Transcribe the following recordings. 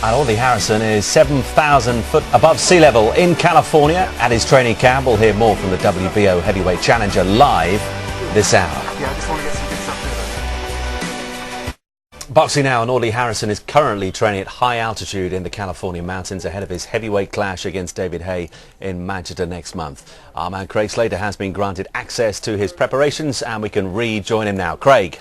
And Audley Harrison is 7,000 foot above sea level in California at his training camp. We'll hear more from the WBO heavyweight challenger live this hour. Yeah, I just want to get some good stuff there. Boxing now, and Audley Harrison is currently training at high altitude in the California mountains ahead of his heavyweight clash against David Haye in Manchester next month. Our man Craig Slater has been granted access to his preparations and we can rejoin him now. Craig.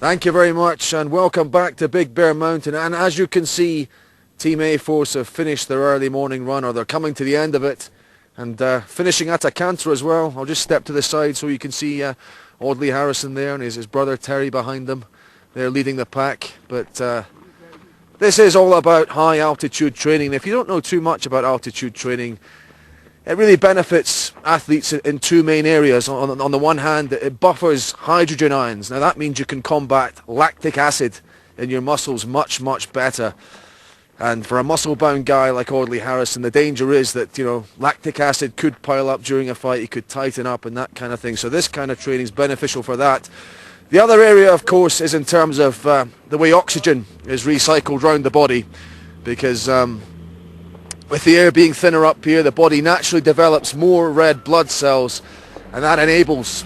Thank you very much and welcome back to Big Bear Mountain. And as you can see, Team A Force have finished their early morning run, or they're coming to the end of it, and finishing at a canter as well. I'll just step to the side so you can see Audley Harrison there and his brother Terry behind them. They're leading the pack. But this is all about high altitude training. If you don't know too much about altitude training, it really benefits athletes in two main areas. On the one hand, it buffers hydrogen ions. Now that means you can combat lactic acid in your muscles much, much better. And for a muscle-bound guy like Audley Harrison, the danger is that, lactic acid could pile up during a fight. He could tighten up and that kind of thing. So this kind of training is beneficial for that. The other area, of course, is in terms of the way oxygen is recycled around the body, because with the air being thinner up here, the body naturally develops more red blood cells, and that enables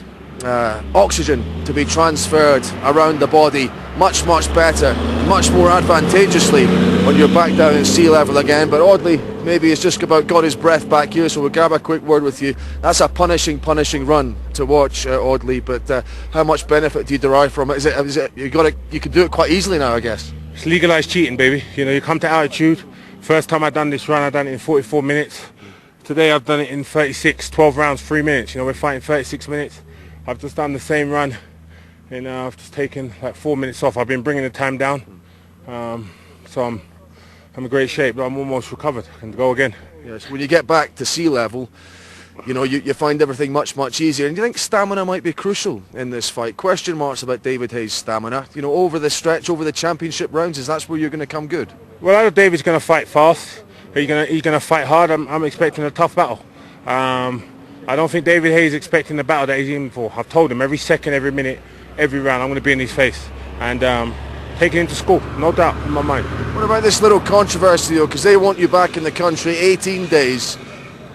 oxygen to be transferred around the body much, much better, much more advantageously when you're back down in sea level again. But Audley maybe has just about got his breath back here, so we'll grab a quick word with you. That's a punishing run to watch, Audley, but how much benefit do you derive from it? Is it you can do it quite easily now, I guess? It's legalised cheating, baby. You come to altitude. First time I've done this run, I've done it in 44 minutes. Today I've done it in 36, 12 rounds, 3 minutes. We're fighting 36 minutes. I've just done the same run, and I've just taken like 4 minutes off. I've been bringing the time down, so I'm in great shape. But I'm almost recovered. I can go again. Yes. When you get back to sea level, you find everything much, much easier. And do you think stamina might be crucial in this fight? Question marks about David Haye's stamina. Over the stretch, over the championship rounds, is that's where you're going to come good? Well, I know David's going to fight fast. He's going to fight hard. I'm expecting a tough battle. I don't think David Haye is expecting the battle that he's in for. I've told him every second, every minute, every round, I'm going to be in his face. And taking him to school, no doubt in my mind. What about this little controversy, though? Because they want you back in the country 18 days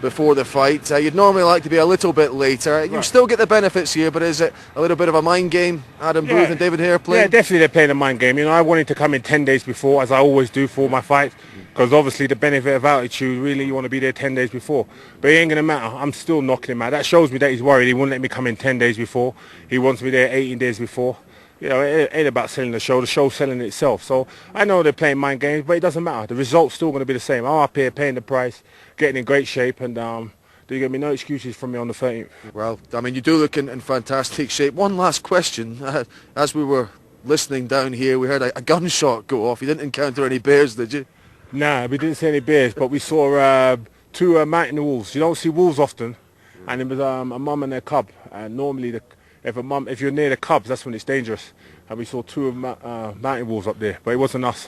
before the fight. You'd normally like to be a little bit later. You still get the benefits here, but is it a little bit of a mind game, Adam Booth and David Haye playing? Yeah, definitely they're playing a mind game. I wanted to come in 10 days before, as I always do for my fight, because obviously the benefit of altitude, really you want to be there 10 days before. But it ain't going to matter. I'm still knocking him out. That shows me that he's worried. He wouldn't let me come in 10 days before. He wants me there 18 days before. It ain't about selling the show's selling itself. So I know they're playing mind games, but it doesn't matter. The result's still going to be the same. I'm up here paying the price, getting in great shape, and there's going to be no excuses from me on the 13th. Well, you do look in fantastic shape. One last question. As we were listening down here, we heard a gunshot go off. You didn't encounter any bears, did you? Nah, we didn't see any bears, but we saw two mountain wolves. You don't see wolves often, and it was a mum and their cub. And normally, if you're near the cubs, that's when it's dangerous. And we saw two mountain wolves up there, but it wasn't us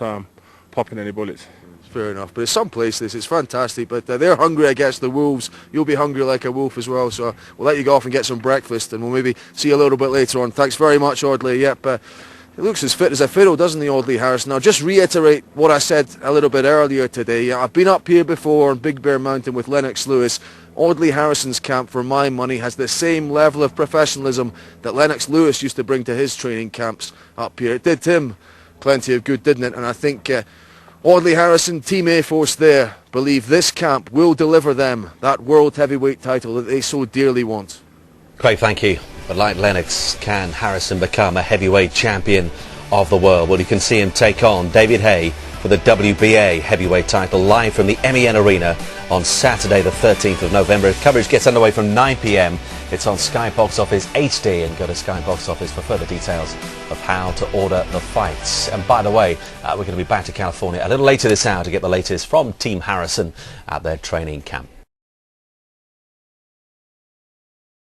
popping any bullets. Fair enough, but it's some place this. It's fantastic, but they're hungry, I guess, the wolves. You'll be hungry like a wolf as well, so we'll let you go off and get some breakfast, and we'll maybe see you a little bit later on. Thanks very much, Audley. Yep, he looks as fit as a fiddle, doesn't he, Audley Harrison? Now, just reiterate what I said a little bit earlier today. I've been up here before on Big Bear Mountain with Lennox Lewis. Audley Harrison's camp, for my money, has the same level of professionalism that Lennox Lewis used to bring to his training camps up here. It did him plenty of good, didn't it? And I think Audley Harrison, Team A Force there, believe this camp will deliver them that world heavyweight title that they so dearly want. Craig, thank you. But like Lennox, can Harrison become a heavyweight champion of the world? Well, you can see him take on David Haye for the WBA heavyweight title live from the MEN Arena on Saturday the 13th of November. Coverage gets underway from 9 p.m. It's on Sky Box Office HD, and go to Sky Box Office for further details of how to order the fights. And by the way, we're going to be back to California a little later this hour to get the latest from Team Harrison at their training camp.